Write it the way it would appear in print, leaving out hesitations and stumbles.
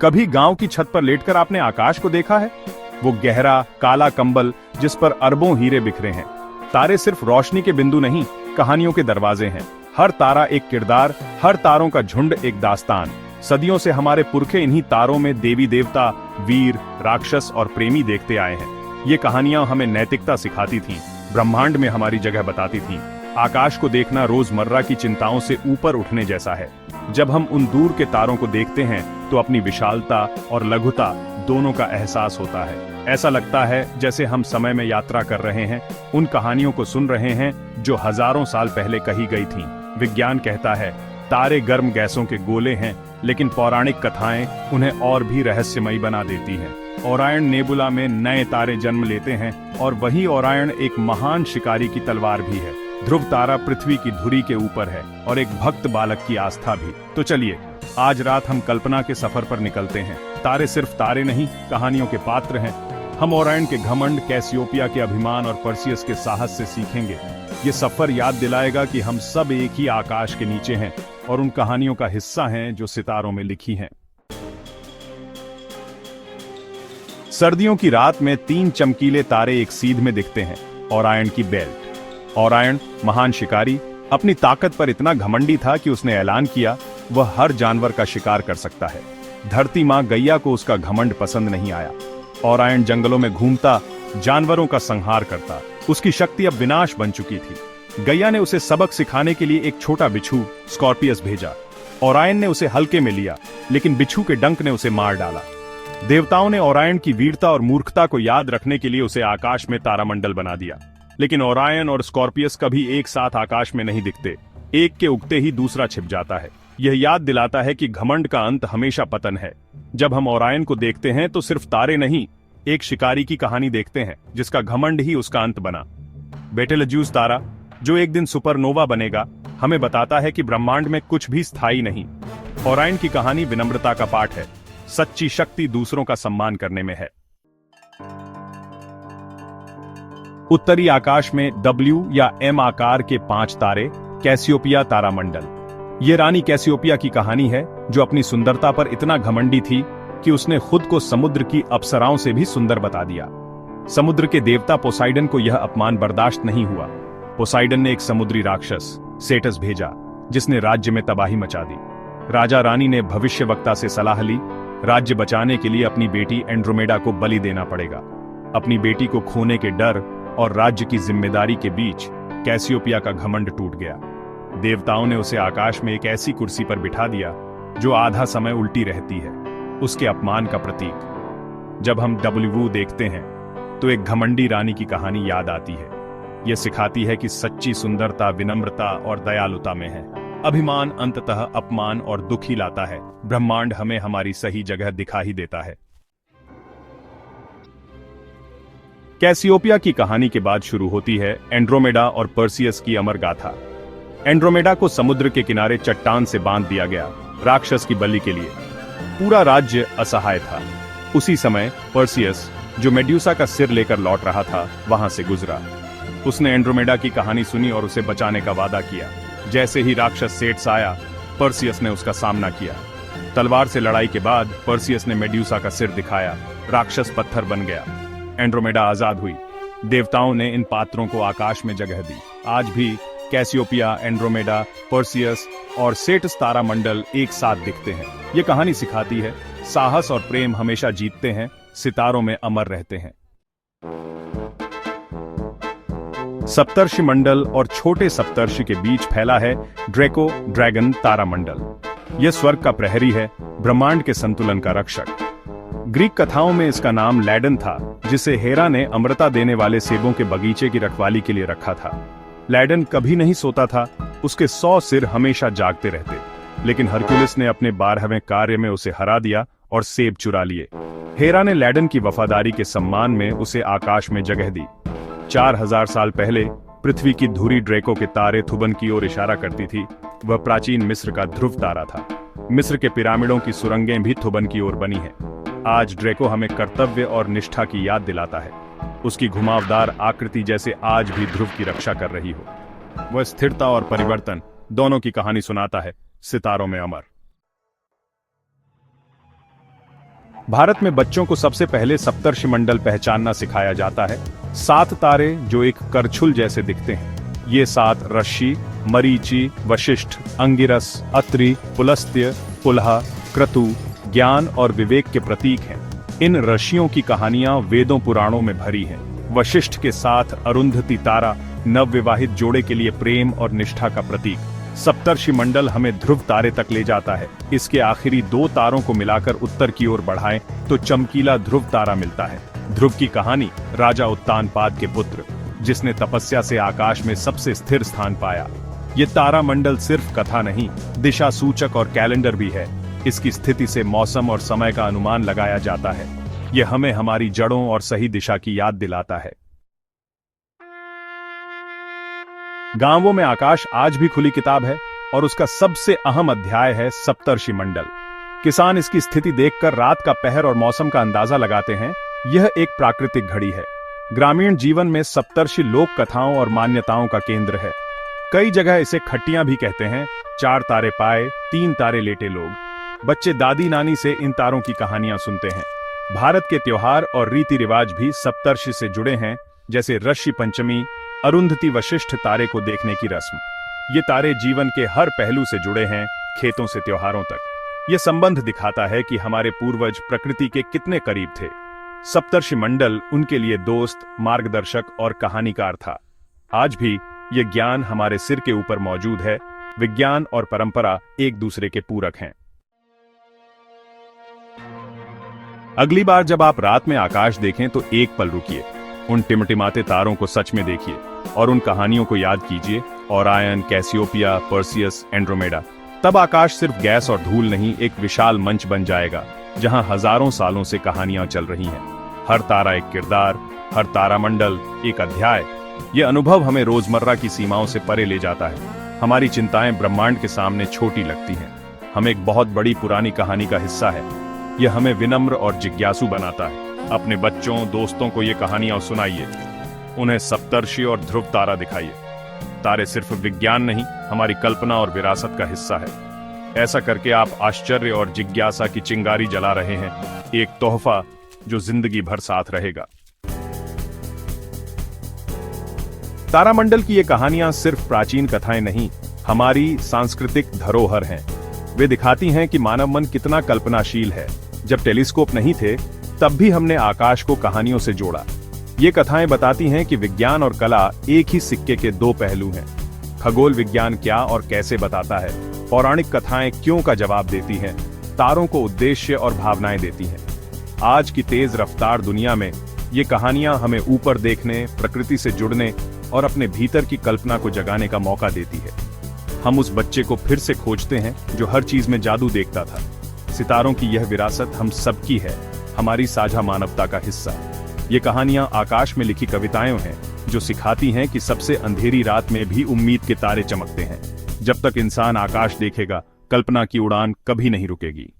कभी गांव की छत पर लेटकर आपने आकाश को देखा है? वो गहरा काला कंबल जिस पर अरबों हीरे बिखरे हैं। तारे सिर्फ रोशनी के बिंदु नहीं, कहानियों के दरवाजे हैं। हर तारा एक किरदार, हर तारों का झुंड एक दास्तान। सदियों से हमारे पुरखे इन्हीं तारों में देवी देवता, वीर, राक्षस और प्रेमी देखते आए हैं। ये कहानियां हमें नैतिकता सिखाती थीं, ब्रह्मांड में हमारी जगह बताती थीं। आकाश को देखना रोजमर्रा की चिंताओं से ऊपर उठने जैसा है। जब हम उन दूर के तारों को देखते हैं तो अपनी विशालता और लघुता दोनों का एहसास होता है। ऐसा लगता है जैसे हम समय में यात्रा कर रहे हैं, उन कहानियों को सुन रहे हैं जो हजारों साल पहले कही गई थीं। विज्ञान कहता है तारे गर्म गैसों के गोले हैं, लेकिन पौराणिक कथाएं उन्हें और भी रहस्यमयी बना देती हैं। ओरायन नेबुला में नए तारे जन्म लेते हैं और वही ओरायन एक महान शिकारी की तलवार भी है। ध्रुव तारा पृथ्वी की धुरी के ऊपर है और एक भक्त बालक की आस्था भी। तो चलिए आज रात हम कल्पना के सफर पर निकलते हैं। तारे सिर्फ तारे नहीं, कहानियों के पात्र हैं। हम ओरायन के घमंड, कैसियोपिया के अभिमान और पर्सियस के साहस से सीखेंगे। ये सफर याद दिलाएगा कि हम सब एक ही आकाश के नीचे हैं और उन कहानियों का हिस्सा हैं जो सितारों में लिखी हैं। सर्दियों की रात में 3 चमकीले तारे एक सीध में दिखते हैं। ओरायन की बेल्ट। ओरायन महान शिकारी अपनी ताकत पर इतना घमंडी था कि उसने ऐलान किया वह हर जानवर का शिकार कर सकता है। धरती मां गैया को उसका घमंड पसंद नहीं आया। ओरायन जंगलों में घूमता, जानवरों का संहार करता। उसकी शक्ति अब विनाश बन चुकी थी। गैया ने उसे सबक सिखाने के लिए एक छोटा बिच्छू स्कॉर्पियस भेजा। ओरायन ने उसे हल्के में लिया, लेकिन बिच्छू के डंक ने उसे मार डाला। देवताओं ने ओरायन की वीरता और मूर्खता को याद रखने के लिए उसे आकाश में तारामंडल बना दिया। लेकिन ओरायन और स्कॉर्पियस कभी एक साथ आकाश में नहीं दिखते। एक के उगते ही दूसरा छिप जाता है। यह याद दिलाता है कि घमंड का अंत हमेशा पतन है। जब हम ओरायन को देखते हैं तो सिर्फ तारे नहीं, एक शिकारी की कहानी देखते हैं जिसका घमंड ही उसका अंत बना। बेटेलज्यूस तारा, जो एक दिन सुपरनोवा बनेगा, हमें बताता है कि ब्रह्मांड में कुछ भी स्थायी नहीं। ओरायन की कहानी विनम्रता का पाठ है। सच्ची शक्ति दूसरों का सम्मान करने में है। उत्तरी आकाश में W या M आकार के 5 तारे, कैसियोपिया तारामंडल। ये रानी कैसियोपिया की कहानी है जो अपनी सुंदरता पर इतना घमंडी थी कि उसने खुद को समुद्र की अप्सराओं से भी सुंदर बता दिया। समुद्र के देवता पोसाइडन को यह अपमान बर्दाश्त नहीं हुआ। पोसाइडन ने एक समुद्री राक्षस सेटस भेजा जिसने राज्य में तबाही मचा दी। राजा रानी ने भविष्यवक्ता से सलाह ली, राज्य बचाने के लिए अपनी बेटी एंड्रोमेडा को बलि देना पड़ेगा। अपनी बेटी को खोने के डर और राज्य की जिम्मेदारी के बीच कैसियोपिया का घमंड टूट गया। देवताओं ने उसे आकाश में एक ऐसी कुर्सी पर बिठा दिया जो आधा समय उल्टी रहती है, उसके अपमान का प्रतीक। जब हम W देखते हैं तो एक घमंडी रानी की कहानी याद आती है। यह सिखाती है कि सच्ची सुंदरता विनम्रता और दयालुता में है। अभिमान अंततः अपमान और दुख ही लाता है। ब्रह्मांड हमें हमारी सही जगह दिखा ही देता है। कैसियोपिया की कहानी के बाद शुरू होती है एंड्रोमेडा और पर्सियस की अमर गाथा। एंड्रोमेडा को समुद्र के किनारे चट्टान से बांध दिया गया, राक्षस की बलि के लिए। पूरा राज्य असहाय था। उसी समय पर्सियस, जो मेड्यूसा का सिर लेकर लौट रहा था, वहां से गुजरा। उसने एंड्रोमेडा की कहानी सुनी और उसे बचाने का वादा किया। जैसे ही राक्षस सेट्स आया, पर्सियस ने उसका सामना किया। तलवार से लड़ाई के बाद पर्सियस ने मेड्यूसा का सिर दिखाया। राक्षस पत्थर बन गया। एंड्रोमेडा आजाद हुई। देवताओं ने इन पात्रों को आकाश में जगह दी। आज भी कैसियोपिया, एंड्रोमेडा, पर्सियस और सेटस तारामंडल एक साथ दिखते हैं। ये कहानी सिखाती है साहस और प्रेम हमेशा जीतते हैं, सितारों में अमर रहते हैं। सप्तर्षि मंडल और छोटे सप्तर्षि के बीच फैला है ड्रैको ड्रैगन तारामंडल। यह स्वर्ग का प्रहरी है, ब्रह्मांड के संतुलन का रक्षक। ग्रीक कथाओं में इसका नाम लैडन था, जिसे हेरा ने अमृता देने वाले सेबों के बगीचे की रखवाली के लिए रखा था। लैडन कभी नहीं सोता था, उसके 100 सिर हमेशा जागते रहते। लेकिन हरक्यूलिस ने अपने 12वें कार्य में उसे हरा दिया और सेब चुरा लिए। हेरा ने लैडन की वफादारी के सम्मान में उसे आकाश में जगह दी। 4000 साल पहले पृथ्वी की धुरी ड्रैको के तारे थुबन की ओर इशारा करती थी। वह प्राचीन मिस्र का ध्रुव तारा था। मिस्र के पिरामिडों की सुरंगें भी थुबन की ओर बनी हैं। आज ड्रैको हमें कर्तव्य और निष्ठा की याद दिलाता है। उसकी घुमावदार आकृति जैसे आज भी ध्रुव की रक्षा कर रही हो। वह स्थिरता और परिवर्तन दोनों की कहानी सुनाता है, सितारों में अमर। भारत में बच्चों को सबसे पहले सप्तर्षि मंडल पहचानना सिखाया जाता है। 7 तारे जो एक करछुल जैसे दिखते हैं। ये 7 ऋषि मरीचि, वशिष्ठ, अंगिरस, अत्रि, पुलस्त्य, पुलह, क्रतु, ज्ञान और विवेक के प्रतीक हैं। इन ऋषियों की कहानियां वेदों पुराणों में भरी हैं। वशिष्ठ के साथ अरुंधति तारा नवविवाहित जोड़े के लिए प्रेम और निष्ठा का प्रतीक। सप्तर्षि मंडल हमें ध्रुव तारे तक ले जाता है। इसके आखिरी 2 तारों को मिलाकर उत्तर की ओर बढ़ाएं तो चमकीला ध्रुव तारा मिलता है। ध्रुव की कहानी राजा उत्तानपाद के पुत्र, जिसने तपस्या से आकाश में सबसे स्थिर स्थान पाया। ये तारा मंडल सिर्फ कथा नहीं, दिशा सूचक और कैलेंडर भी है। इसकी स्थिति से मौसम और समय का अनुमान लगाया जाता है। यह हमें हमारी जड़ों और सही दिशा की याद दिलाता है। गांवों में आकाश आज भी खुली किताब है और उसका सबसे अहम अध्याय है सप्तर्षि मंडल। किसान इसकी स्थिति देखकर रात का पहर और मौसम का अंदाजा लगाते हैं। यह एक प्राकृतिक घड़ी है। ग्रामीण जीवन में सप्तर्षि लोक कथाओं और मान्यताओं का केंद्र है। कई जगह इसे खट्टियां भी कहते हैं। 4 तारे पाए 3 तारे लेटे लोग। बच्चे दादी नानी से इन तारों की कहानियां सुनते हैं। भारत के त्योहार और रीति रिवाज भी सप्तर्षि से जुड़े हैं, जैसे ऋषि पंचमी, अरुंधति वशिष्ठ तारे को देखने की रस्म। ये तारे जीवन के हर पहलू से जुड़े हैं, खेतों से त्योहारों तक। ये संबंध दिखाता है कि हमारे पूर्वज प्रकृति के कितने करीब थे। सप्तर्षि मंडल उनके लिए दोस्त, मार्गदर्शक और कहानीकार था। आज भी ये ज्ञान हमारे सिर के ऊपर मौजूद है। विज्ञान और परंपरा एक दूसरे के पूरक हैं। अगली बार जब आप रात में आकाश देखें तो एक पल रुकिए, उन टिमटिमाते तारों को सच में देखिए और उन कहानियों को याद कीजिए। Orion, Cassiopeia, Perseus, Andromeda. तब आकाश सिर्फ गैस और धूल नहीं, एक विशाल मंच बन जाएगा जहां हजारों सालों से कहानियां चल रही हैं। हर तारा एक किरदार, हर तारामंडल एक अध्याय। यह अनुभव हमें रोजमर्रा की सीमाओं से परे ले जाता है। हमारी चिंताएं ब्रह्मांड के सामने छोटी लगती हैं। हम एक बहुत बड़ी पुरानी कहानी का हिस्सा है। यह हमें विनम्र और जिज्ञासु बनाता है। अपने बच्चों, दोस्तों को ये कहानियां सुनाइए। उन्हें सप्तर्षि और ध्रुव तारा दिखाइए। तारे सिर्फ विज्ञान नहीं, हमारी कल्पना और विरासत का हिस्सा है। ऐसा करके आप आश्चर्य और जिज्ञासा की चिंगारी जला रहे हैं, एक तोहफा जो जिंदगी भर साथ रहेगा। तारामंडल की ये कहानियां सिर्फ प्राचीन कथाएं नहीं, हमारी सांस्कृतिक धरोहर हैं। वे दिखाती हैं कि मानव मन कितना कल्पनाशील है। जब टेलीस्कोप नहीं थे, तब भी हमने आकाश को कहानियों से जोड़ा। ये कथाएं बताती हैं कि विज्ञान और कला एक ही सिक्के के 2 पहलू हैं। खगोल विज्ञान क्या और कैसे बताता है, पौराणिक कथाएं क्यों का जवाब देती हैं, तारों को उद्देश्य और भावनाएं देती हैं। आज की तेज रफ्तार दुनिया में ये कहानियां हमें ऊपर देखने, प्रकृति से जुड़ने और अपने भीतर की कल्पना को जगाने का मौका देती है। हम उस बच्चे को फिर से खोजते हैं जो हर चीज में जादू देखता था। सितारों की यह विरासत हम सबकी है, हमारी साझा मानवता का हिस्सा। ये कहानियां आकाश में लिखी कविताएं हैं जो सिखाती हैं कि सबसे अंधेरी रात में भी उम्मीद के तारे चमकते हैं। जब तक इंसान आकाश देखेगा, कल्पना की उड़ान कभी नहीं रुकेगी।